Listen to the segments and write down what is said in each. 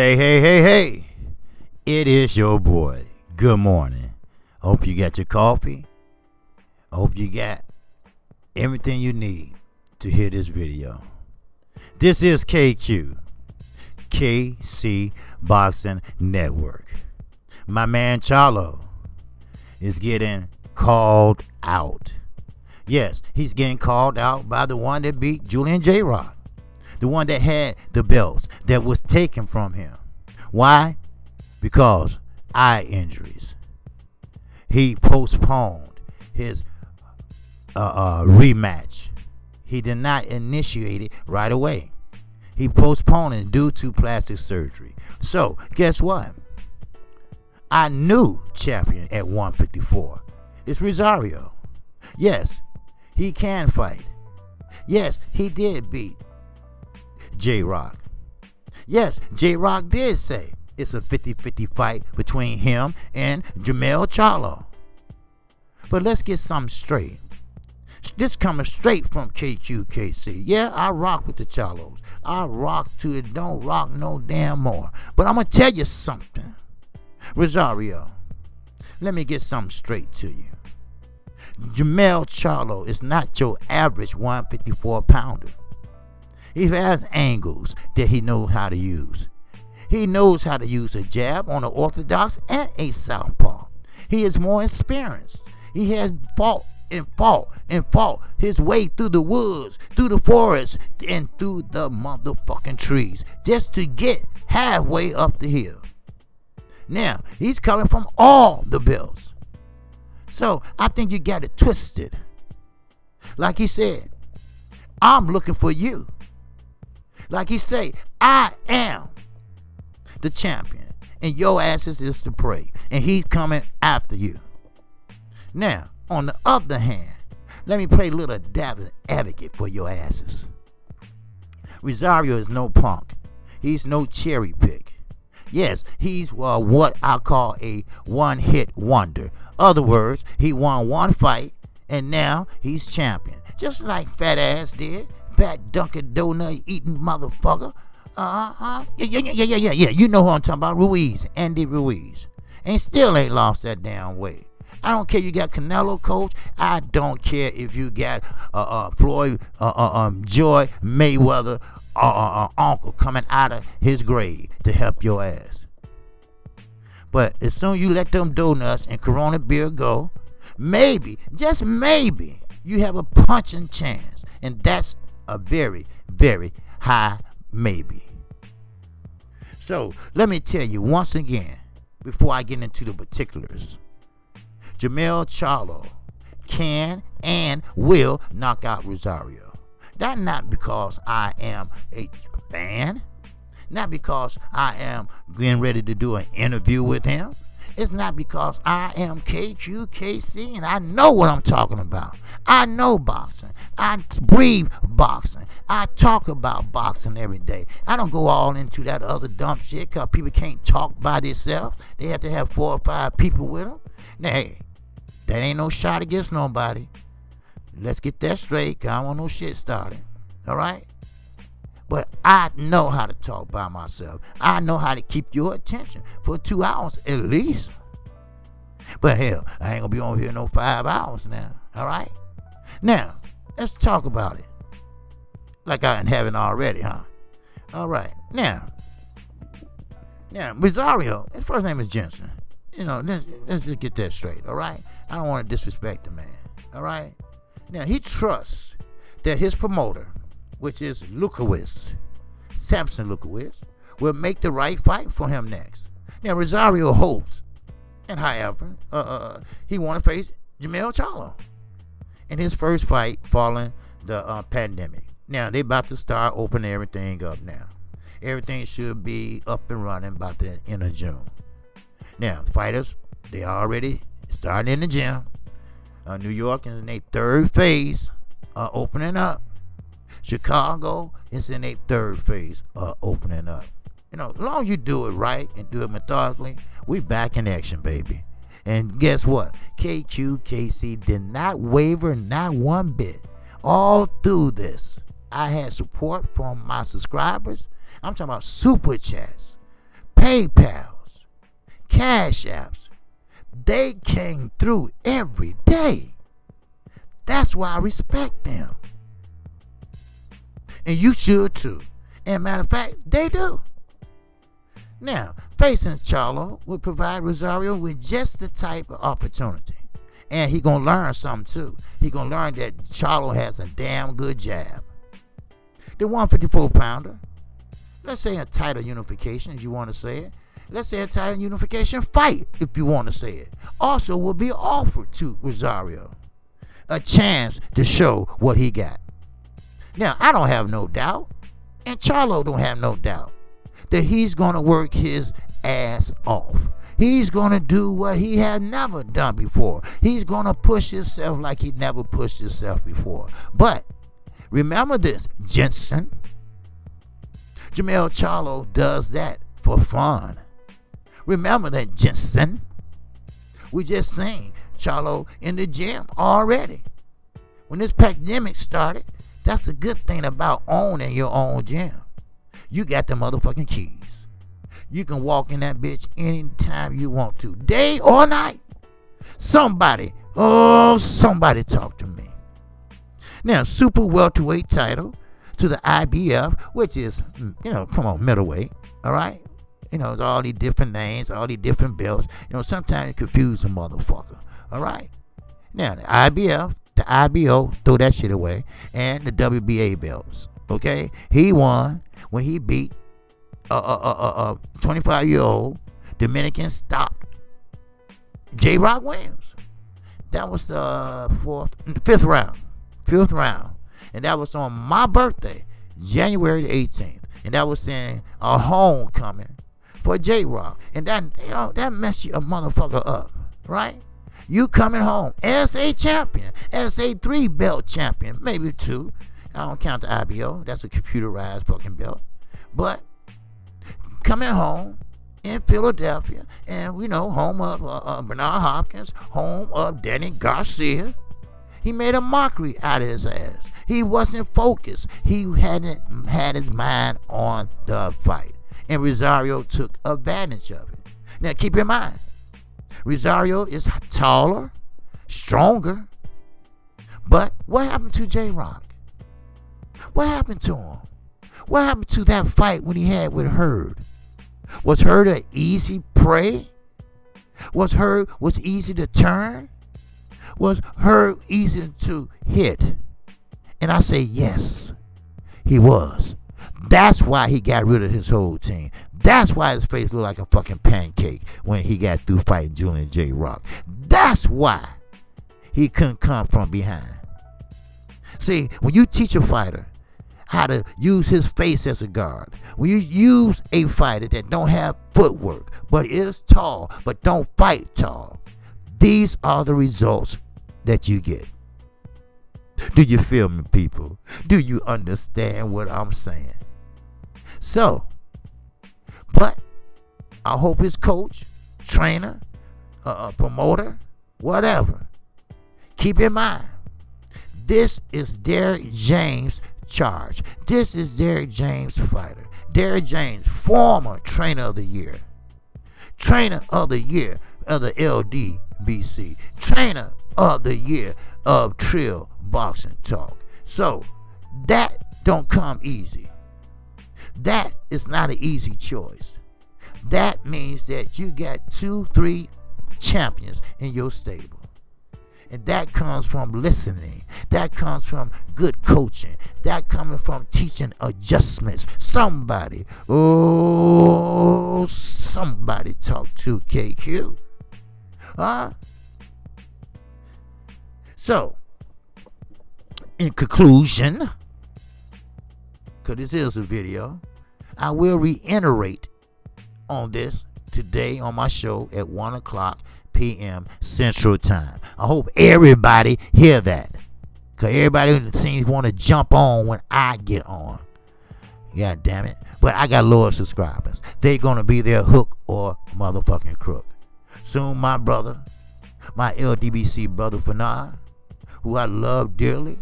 Hey, hey, hey, hey. It is your boy. Good morning. I hope you got your coffee. I hope you got everything you need to hear this video. This is KQ, KC Boxing Network. My man Charlo is getting called out. Yes, he's getting called out by the one that beat Julian JRoc. The one that had the belts that was taken from him. Why? Because eye injuries. He postponed his rematch. He did not initiate it right away. He postponed it due to plastic surgery. So, guess what? I knew champion at 154. It's Rosario. Yes, he can fight. Yes, he did beat JRoc. Yes, JRoc did say it's a 50-50 fight between him and Jamel Charlo. But let's get something straight. This coming straight from KQKC. Yeah, I rock with the Charlos. I rock to it, don't rock no damn more. But I'm going to tell you something. Rosario, let me get something straight to you. Jamel Charlo is not your average 154 pounder. He has angles that he knows how to use. He knows how to use a jab on an orthodox and a southpaw. He is more experienced. He has fought his way through the woods, through the forest, and through the motherfucking trees just to get halfway up the hill. Now, he's coming from all the belts. So, I think you got it twisted. Like he said, I'm looking for you. Like he say, I am the champion, and your ass is just to pray, and he's coming after you. Now, on the other hand, let me play a little devil's advocate for your asses. Rosario is no punk. He's no cherry pick. Yes, he's what I call a one-hit wonder. Other words, he won one fight, and now he's champion. Just like Fat Ass did. Fat Dunkin' Donut eating motherfucker. Yeah. You know who I'm talking about. Ruiz. Andy Ruiz. And still ain't lost that damn weight. I don't care you got Canelo coach. I don't care if you got Floyd Joy Mayweather uncle coming out of his grave to help your ass. But as soon as you let them donuts and Corona beer go, maybe, just maybe, you have a punching chance. And that's a very, very high maybe. So, let me tell you once again, before I get into the particulars, Jamel Charlo can and will knock out Rosario. That's not because I am a fan, not because I am getting ready to do an interview with him. It's not because I am KQKC and I know what I'm talking about. I know boxing. I breathe boxing. I talk about boxing every day. I don't go all into that other dumb shit because people can't talk by themselves. They have to have 4 or 5 people with them. Now, hey, that ain't no shot against nobody. Let's get that straight because I don't want no shit started. All right? But I know how to talk by myself. I know how to keep your attention for 2 hours at least. But hell, I ain't gonna be on here no 5 hours now. All right? Now, let's talk about it. Like I haven't already, huh? All right. Now, Rosario, his first name is Jensen. You know, let's just get that straight. All right? I don't want to disrespect the man. All right? Now, he trusts that his promoter, which is Sampson Lukowicz, will make the right fight for him next. Now, Rosario hopes, and however, he want to face Jamel Charlo in his first fight following the pandemic. Now, they about to start opening everything up now. Everything should be up and running by the end of June. Now, fighters, they already starting in the gym. New York is in their 3rd phase opening up. Chicago is in their 3rd phase opening up. You know, as long as you do it right and do it methodically, we back in action, baby. And guess what? KQKC did not waver not one bit. All through this, I had support from my subscribers. I'm talking about super chats. PayPals, Cash Apps. They came through every day. That's why I respect them. And you should too. And matter of fact, they do. Now, facing Charlo would provide Rosario with just the type of opportunity. And he gonna learn something too. He gonna learn that Charlo has a damn good jab. The 154-pounder, let's say a title unification if you want to say it. Let's say a title unification fight if you want to say it. Also will be offered to Rosario. A chance to show what he got. Now, I don't have no doubt, and Charlo don't have no doubt, that he's going to work his ass off. He's going to do what he had never done before. He's going to push himself like he never pushed himself before. But remember this, Jensen. Jamel Charlo does that for fun. Remember that, Jensen. We just seen Charlo in the gym already. When this pandemic started, that's a good thing about owning your own gym. You got the motherfucking keys. You can walk in that bitch anytime you want to, day or night. Somebody talk to me. Now, super welterweight title to the IBF, which is, middleweight, all right? All these different names, all these different belts. Sometimes it confuse a motherfucker, all right? Now, the IBF, the IBO, throw that shit away, and the WBA belts, okay? He won when he beat a 25-year-old Dominican stock, JRoc Williams. That was the fifth round. And that was on my birthday, January the 18th. And that was in a homecoming for JRoc. And that messed you a motherfucker up, right? You coming home as a champion, as a 3-belt champion, maybe 2. I don't count the IBO. That's a computerized fucking belt. But coming home in Philadelphia, and home of Bernard Hopkins, home of Danny Garcia, he made a mockery out of his ass. He wasn't focused. He hadn't had his mind on the fight. And Rosario took advantage of it. Now keep in mind, Rosario is taller, stronger. But what happened to JRoc? What happened to him? What happened to that fight when he had with Hurd? Was Hurd an easy prey? Was easy to turn? Was Hurd easy to hit? And I say yes, he was. That's why he got rid of his whole team. That's why his face looked like a fucking pancake when he got through fighting Julian JRoc. That's why he couldn't come from behind. See, when you teach a fighter how to use his face as a guard, when you use a fighter that don't have footwork but is tall but don't fight tall, these are the results that you get. Do you feel me, people? Do you understand what I'm saying? So, but I hope his coach, trainer, promoter, whatever, keep in mind, this is Derrick James' charge. This is Derrick James' fighter. Derrick James, former trainer of the year. Trainer of the year of the LDBC. Trainer of the year of Trill Boxing Talk. So, that don't come easy. That is not an easy choice. That means that you got 2-3 champions in your stable. And that comes from listening. That comes from good coaching. That coming from teaching adjustments. Somebody talk to KQ. Huh? So, in conclusion, because this is a video, I will reiterate on this today on my show at 1 o'clock p.m. Central Time. I hope everybody hear that, because everybody seems to want to jump on when I get on. God damn it. But I got loyal subscribers. They're going to be there hook or motherfucking crook. Soon my brother, my LDBC brother Fanad, who I love dearly,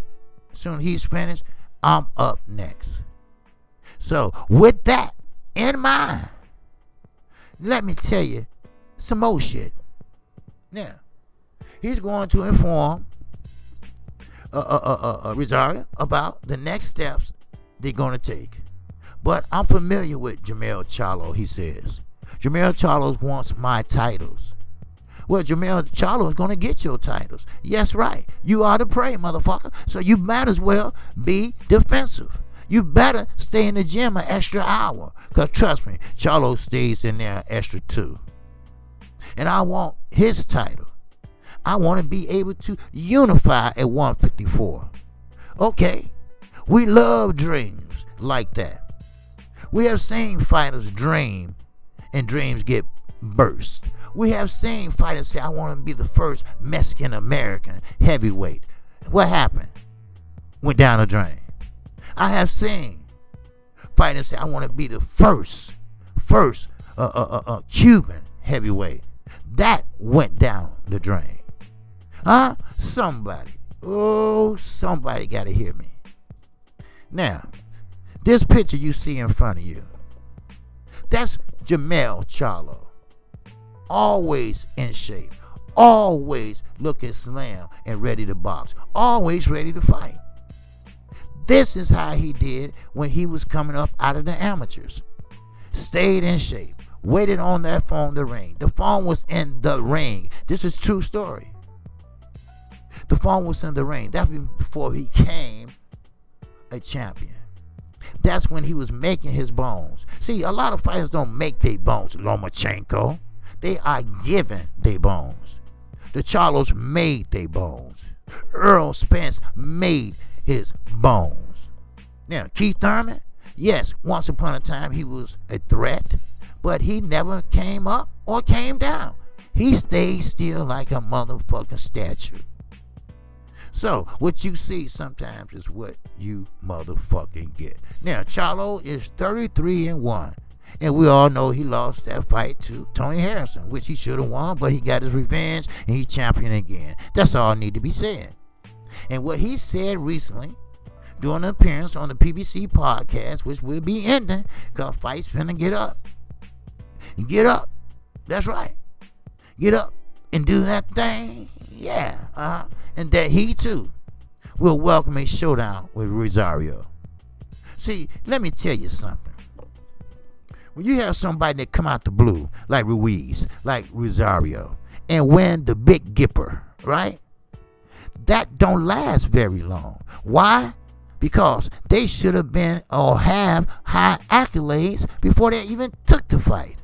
soon he's finished, I'm up next. So with that in mind, let me tell you some more shit. Now, he's going to inform Rosario about the next steps they're going to take. But I'm familiar with Jamel Charlo, he says. Jamel Charlo wants my titles. Well, Jamel Charlo is going to get your titles. Yes, right. You are the prey, motherfucker. So you might as well be defensive. You better stay in the gym an extra hour. Because trust me, Charlo stays in there extra too. And I want his title. I want to be able to unify at 154. Okay, we love dreams like that. We have seen fighters dream and dreams get burst. We have seen fighters say, I want to be the first Mexican-American heavyweight. What happened? Went down the drain. I have seen fighters say, I want to be the first Cuban heavyweight. That went down the drain. Huh? Somebody got to hear me. Now, this picture you see in front of you, that's Jamel Charlo. Always in shape. Always looking slim and ready to box. Always ready to fight. This is how he did when he was coming up out of the amateurs. Stayed in shape. Waited on that phone to ring. The phone was in the ring. This is true story. The phone was in the ring. That was before he became a champion. That's when he was making his bones. See, a lot of fighters don't make their bones. Lomachenko, they are given their bones. The Charlos made their bones. Earl Spence made his bones. Now, Keith Thurman, yes, once upon a time he was a threat, but he never came up or came down. He stayed still like a motherfucking statue. So, what you see sometimes is what you motherfucking get. Now, Charlo is 33-1. And we all know he lost that fight to Tony Harrison, which he should have won, but he got his revenge and he championed again. That's all need to be said. And what he said recently, during an appearance on the PBC podcast, which will be ending, because fight's finna get up. Get up. That's right. Get up and do that thing. Yeah. And that he too will welcome a showdown with Rosario. See, let me tell you something. When you have somebody that come out the blue, like Ruiz, like Rosario, and win the big Gipper, right? That don't last very long. Why? Because they should have been or have high accolades before they even took the fight.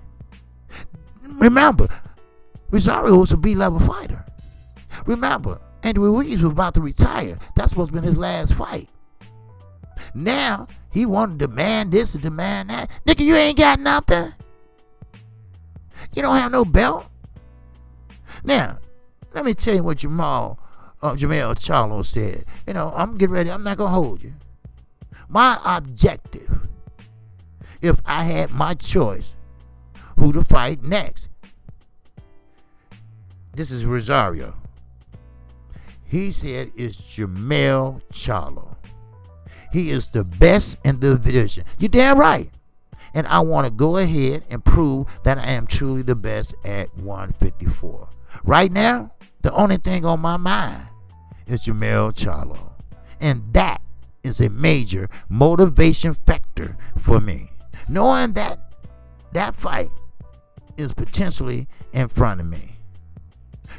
Remember, Rosario was a B-level fighter. Remember, Andy Ruiz was about to retire. That's supposed to be his last fight. Now, he wanted to demand this and demand that. Nigga, you ain't got nothing. You don't have no belt. Now, let me tell you what Jamel Charlo said. You know, I'm getting ready. I'm not going to hold you. My objective, if I had my choice, who to fight next. This is Rosario. He said it's Jamel Charlo. He is the best in the division. You're damn right. And I want to go ahead and prove that I am truly the best at 154. Right now, the only thing on my mind is Jamel Charlo. And that is a major motivation factor for me. Knowing that that fight is potentially in front of me.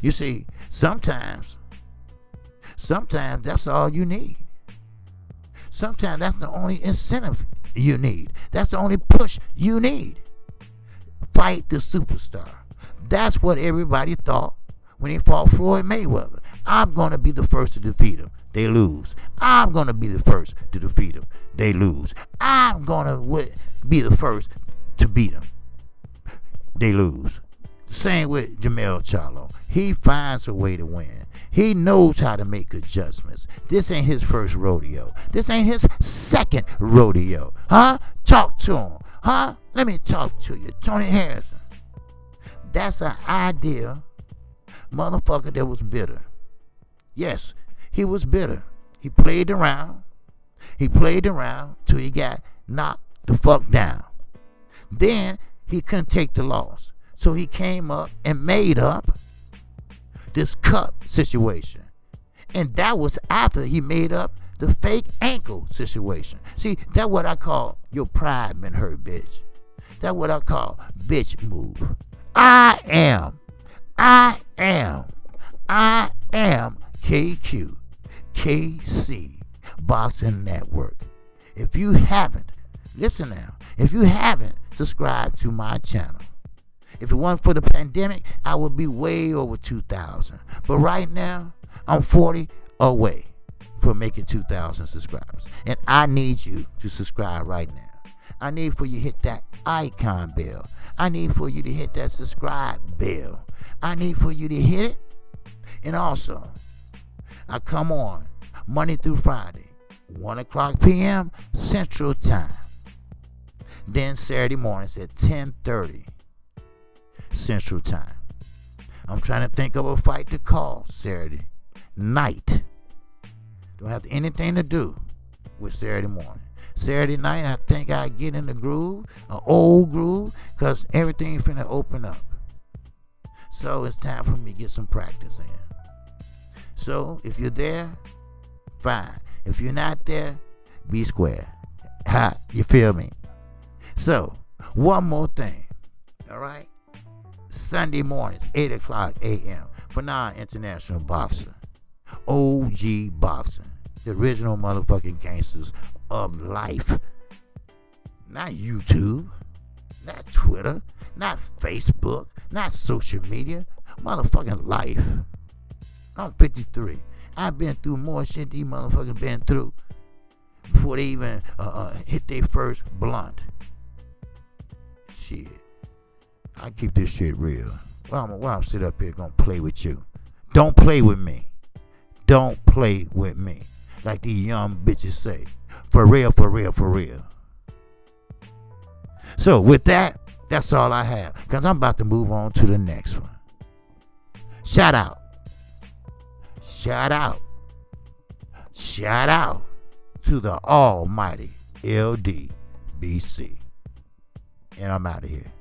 You see, sometimes that's all you need. Sometimes that's the only incentive you need. That's the only push you need. Fight the superstar. That's what everybody thought when he fought Floyd Mayweather. I'm going to be the first to defeat him. They lose. I'm going to be the first to defeat him. They lose. I'm going to be the first to beat him. They lose. Same with Jamel Charlo. He finds a way to win. He knows how to make adjustments. This ain't his first rodeo. This ain't his second rodeo. Huh? Talk to him. Huh? Let me talk to you. Tony Harrison. That's an ideal motherfucker that was bitter. Yes, he was bitter. He played around. He played around till he got knocked the fuck down. Then he couldn't take the loss. So he came up and made up this cup situation. And that was after he made up the fake ankle situation. See, that's what I call your pride been hurt, bitch. That's what I call bitch move. I am KQ, KC Boxing Network. If you haven't, listen now, if you haven't subscribed to my channel, if it wasn't for the pandemic, I would be way over 2,000. But right now, I'm 40 away from making 2,000 subscribers. And I need you to subscribe right now. I need for you to hit that icon bell. I need for you to hit that subscribe bell. I need for you to hit it. And also, I come on Monday through Friday, 1 o'clock p.m. Central Time. Then Saturday mornings at 10:30 Central Time. I'm trying to think of a fight to call Saturday night. Don't have anything to do with Saturday morning. Saturday night, I think I get in the groove, an old groove, because everything's finna open up. So it's time for me to get some practice in. So if you're there, fine. If you're not there, be square. Ha, you feel me? So, one more thing, all right? Sunday mornings, 8 o'clock a.m. for non-international boxer. OG boxing. The original motherfucking gangsters of life. Not YouTube, not Twitter, not Facebook, not social media. Motherfucking life. I'm 53. I've been through more shit these motherfuckers been through before they even hit their first blunt. Shit. I keep this shit real. Why I'm sitting up here gonna play with you? Don't play with me. Don't play with me. Like these young bitches say. For real, for real, for real. So with that, that's all I have. Because I'm about to move on to the next one. Shout out. Shout out. Shout out to the almighty LDBC. And I'm out of here.